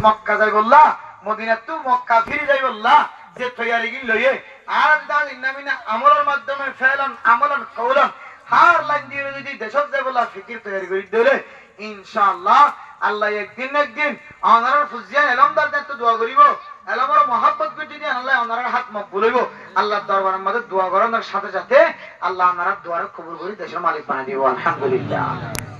মক্কা যাই বললা মদিনা তু মক্কা ফিরে যাই বললা যে তৈয়ারি গিন লইয়ে আর দাল ইন্নামিনা আমলের মাধ্যমে ফেলন আমলন কওলন হার লাইন দিয়ে যদি দেশত যাই বললা ফিকির তৈয়ারি করে দিলে ইনশাআল্লাহ আল্লাহ একদিন আনার ফুজিয়ান এলমদার দায়িত্ব দোয়া করিব এলমর মহব্বত করে যদি আল্লাহ আনার হাত মকবুল হইব আল্লাহর দরবারের মধ্যে দোয়া করানোর সাথে সাথে আল্লাহ আনার দোয়ার কবুল করে দেশের মালিক বানিয়ে দিব আলহামদুলিল্লাহ।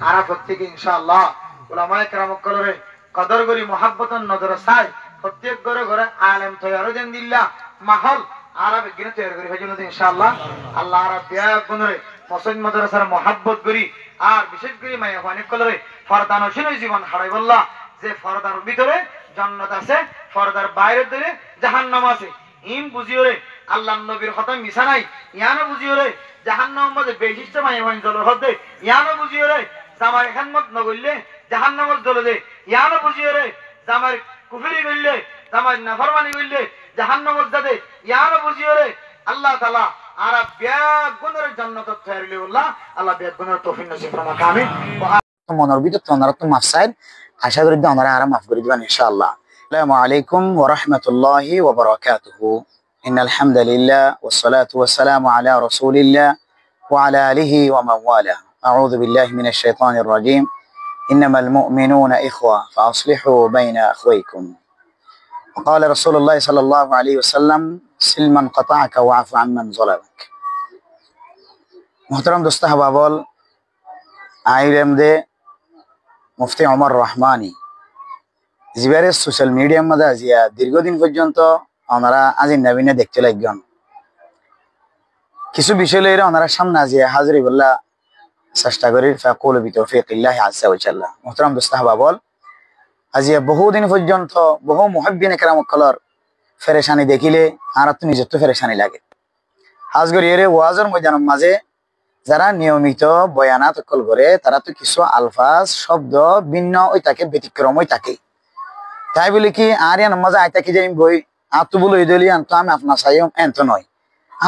আর প্রত্যেকে ইনশাআল্লাহ উলামায়ে কেরাম কলরে কদর করি মহব্বতন নজর চাই প্রত্যেক ঘরে ঘরে আলেম তৈয়ার দেন দিল্লাহ মাহল আরব গিনে তৈরি করি হইজন্য ইনশাআল্লাহ আল্লাহ আরব বিয়া কোনরে মসজিদ মাদ্রাসার মহব্বত করি আর বিশেষ করে মায়া অনেক কলরে ফরদানশীল জীবন হারাই বললা যে ফরদার ভিতরে জান্নাত আছে ফরদার বাইরে ধরে জাহান্নাম আছে ইম বুঝিও রে আল্লাহর নবীর কথা মিছা নাই ইয়ানো বুঝিও রে জাহান্নামের মধ্যে বেশিষ্ট মায়া হইন জলের হতে ইয়ানো বুঝিও রে জামার খানমত নগইলে জাহান্নামের জলে দে ইয়ানো বুঝিও রে জামার কুফরি কইলে জামার নাফরমানি কইলে জাহান্নামের যাবে ইয়ানো বুঝিও রে আল্লাহ তাআলা আর বেগুনের জান্নাত তৈরি বললা আল্লাহ বেগুনের তৌফিক নসিব ফরমাক আমিন। মনের ভিতর তোমরা তো মাফ চাই আশা করি তোমরা আর মাফ করে দিবেন ইনশাআল্লাহ। আসসালামু আলাইকুম ওয়া রাহমাতুল্লাহি ওয়া বারাকাতুহু। ইন্নাল হামদুলিল্লাহ ওয়াস সালাতু ওয়াস সালামু আলা রাসূলিল্লাহ ওয়া আলা আলিহি ওয়া মান ওয়ালা। আউযু বিল্লাহি মিনাশ শাইতানির রাজীম। ইন্নামাল মুমিনুনা ইখওয়া ফাআসলিহু বাইনা আখওয়াইকুম। وقال رسول الله صلى الله عليه وسلم سل من قطعك واعف عمن ظلمك। محترم دوست احباب আইলেম দে মুফতি ওমর রহমানি জিবারে সোশ্যাল মিডিয়ার মধ্যে আজিয়া দীর্ঘদিন পর্যন্ত ওনারা আজি নবীনে দেখতে লাগবেন কিছু বিষয় লইরে ওনারা সামনে আজিয়া হাজির বললা চেষ্টা করি ফাকুল বিতৌফিকিল্লাহি আযজা ওয়া জাল্লা। মুহতারাম দোস্ত আহবাব আজিয়া বহুদিন পর্যন্ত বহু মুহিব্বিনে কেরাম কলর ফেরেশানি দেখিলে আর তো নিজের তো ফেরেশানি লাগে হাজ করি এর ওয়াজের ময়দানের মাঝে যারা নিয়মিত বয়ানাত কল করে তারা তো কিছু আলফাজ শব্দ ভিন্ন ওই তাকে ব্যতিক্রম ওই থাকে তাই বলে কি আর ইয়ান মজা আইতা কি যাই বই আতু বলে দিলি আন তো আমি আপনার সাইম এত নয়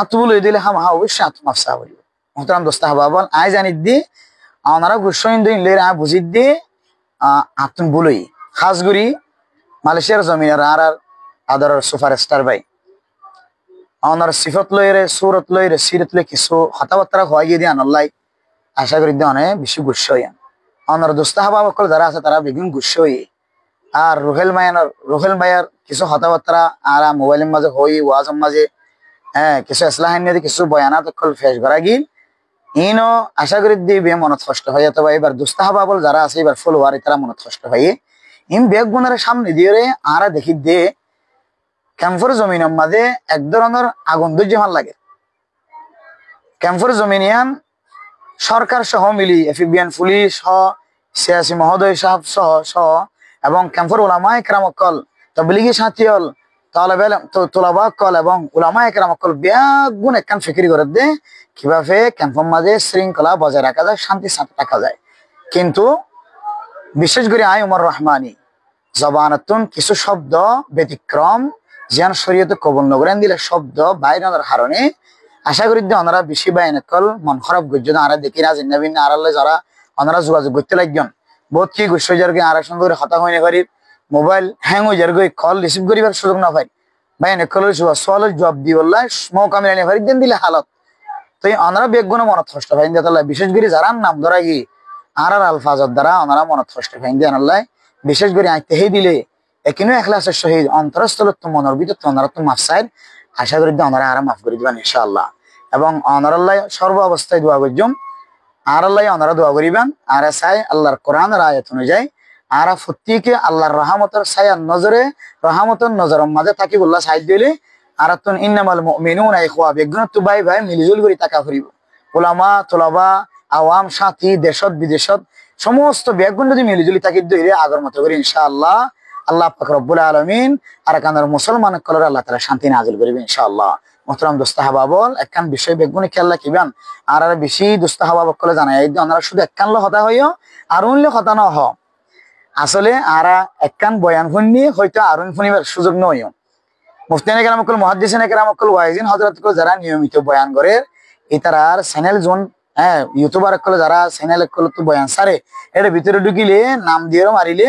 আতু বলে দিলে হাম হা অবশ্যই আতু মাফসা বলি। মুহতারাম দোস্ত আহবাব আই জানি দি ওনারা গুসইন দিন লে আ বুঝি দি আতুন বলই খাস করি মালয়েশিয়ার জমিনের আর আদরের সুপারস্টার ভাই ওনার সিফত লইরে সুরত লইরে সিরত লই কিছু কথাবার্তা হয়ে গিয়ে দিয়ে আল্লাহ আশা করি দিয়ে অনেক বেশি গুস্স হইয়ান ওনার দোস্ত আহবাব যারা আছে তারা বেগুন গুস্স হই আর রুহেল ভাইয়ার কিছু কথাবার্তা আর মোবাইলের মাঝে হই ওয়াজের মাঝে কিছু ইসলাহিন নিয়ে কিছু বয়ানাত ফেস করা গিল ইনো আশা করি দিবে মনত কষ্ট হয় অথবা এবার দোস্ত আহবাব যারা আছে এবার ফলোয়ার তারা মনত কষ্ট হয় ইম বেগ গুণের সামনে দিয়ে আর দেখি দে ক্যাম্পর জমিনের মাঝে এক ধরনের আগুন দুর্যমান লাগে ক্যাম্পর জমিনিয়ান সরকার সহ মিলি এফবিএন পুলিশ সহ সিয়াসি মহোদয় সাহেব সহ এবং ক্যাম্পর উলামায়ে কেরাম কল তবলিগি সাথীল তোলাবা কল এবং উলামায়ে কেরাম কল বেগুন একখান ফিকিরি করে দে কিভাবে ক্যাম্পের মাঝে শৃঙ্খলা বজায় রাখা যায় শান্তি সাথে রাখা যায় কিন্তু বিশেষ করে আই ওমর রহমানি জবানতুন কিছু শব্দ ব্যতিক্রম জিয়ান শরীয়তে কবুল নগরেন দিলে শব্দ বাইরের কারণে আশা করি ওনারা বেশি বাইনকল মন খারাপ গুজ্জ আর দেখি না জিন্নাবিন আড়ালে যারা ওনারা যোগাযোগ করতে লাগবেন বহুত কি গুস্স যারগে আর সঙ্গে হতা হয়নি পারি মোবাইল হ্যাং হয়ে যার কল রিসিভ করিবার সুযোগ না পাই বাইনকলের সোয়ালের জবাব দি বললা মৌকা মিলানি পারি দেন দিলে হালত তো ওনারা বেগুন মনত কষ্ট পাইন দিয়ে বিশেষ করে যারা নাম ধরা গিয়ে আর আলফাজর দ্বারা ওনারা মনত কষ্ট পাইন দিয়ে আল্লাহ বিশেষ করে আইতে হে দিলে একিনো এখলাসের সহিত অন্তরস্থলত তো মনের ভিতর ওনারা তো মাফ চাই আশা করি ওনারা আর মাফ করে দিবেন ইনশাআল্লাহ এবং অনারাল্লাহ সর্ব অবস্থায় দোয়া করজম আর আল্লাহ ওনারা দোয়া করিবেন আর চাই আল্লাহর কোরআনের আয়াত অনুযায়ী আর প্রত্যেকে আল্লাহর রহমতের ছায়ার নজরে রহমতের নজরের মাঝে থাকি বললা সাহায্য দিলে আর তুন ইন্নামাল মুমিনুনা ইখওয়া বেগুন তো ভাই ভাই মিলিজুল করে টাকা ফুরিব উলামা তোলাবা আওয়াম সাথী দেশত বিদেশত সমস্ত বেগুন যদি মিলিজুলি থাকি ধরে আগের মতো করে ইনশাআল্লাহ আল্লাহ পাক রব্বুল আলামিন আর কানার মুসলমান কলর আল্লাহ তাআলা শান্তি নাজিল করবে ইনশাআল্লাহ। মুহতারাম দোস্ত আহবাব একখান বিষয় বেগুনি খেয়াল রাখিবেন আর বেশি দোস্ত আহবাব কলে জানাই আপনারা শুধু একখান লো হতা হইও আর অন্য হতা না হ আসলে আর একখান বয়ান শুনি হয়তো আরুন শুনিবার সুযোগ নয় মুফতিয়ানে কেরাম কল মুহাদ্দিসিনে কেরাম কল ওয়াইজিন হযরত কল যারা নিয়মিত বয়ান করে ইতারার চ্যানেল জোন ইউটিউবার কল যারা চ্যানেল কল তো বয়ান সারে এর ভিতরে ঢুকিলে নাম দিয়ে মারিলে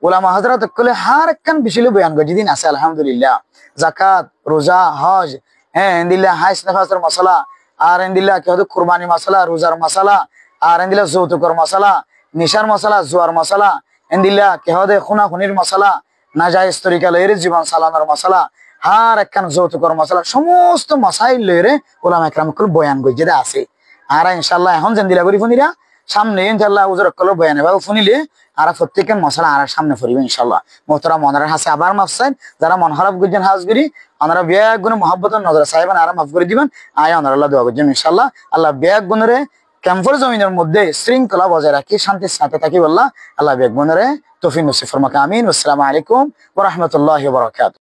উলামা হযরত কলে হার একখান বিষয় বয়ান করে যেদিন আছে আলহামদুলিল্লাহ যাকাত রোজা হজ হ্যাঁ এন্দিল্লা হাইস নাফাসের মশলা আর এন্দিল্লা কি হতো কুরবানি মশলা রোজার মশলা আর এন্দিল্লা যৌতুকর মশলা নিশার মশলা জুয়ার মশলা এন্দিল্লা কি হতে খুনা খুনির মশলা নাজায়েজ তরিকা লইরে জীবন চালানোর মশলা হার একখান যৌতুকর মশলা সমস্ত মশাইল লইরে উলামা একরাম কল বয়ান করে যেটা আছে আর ইনশাআল্লাহ এখন জেন্দিলা করি ফুনিরা সামনে ইনশাআল্লাহ উজর কল বয়ান এবার ফুনিলে আর প্রত্যেকের মশলা আর সামনে ফুরিবে ইনশাআল্লাহ মোহতারাম মনার হাসে আবার মাফসাইন যারা মন খারাপ করছেন হাজগিরি ওনারা ব্যাগ গুণে মহব্বত নজর সাহেবান আর মাফ করে দিবেন আয় ওনার আল্লাহ দোয়া করছেন ইনশাআল্লাহ আল্লাহ ব্যাগ গুণরে ক্যাম্পর জমিনের মধ্যে শৃঙ্খলা বজায় রাখি শান্তির সাথে থাকি বললা আল্লাহ ব্যাগ গুণরে তৌফিক নসিব ফরমাকে আমিন। আসসালামু আলাইকুম ওয়া রাহমাতুল্লাহি ওয়া বারাকাতুহু।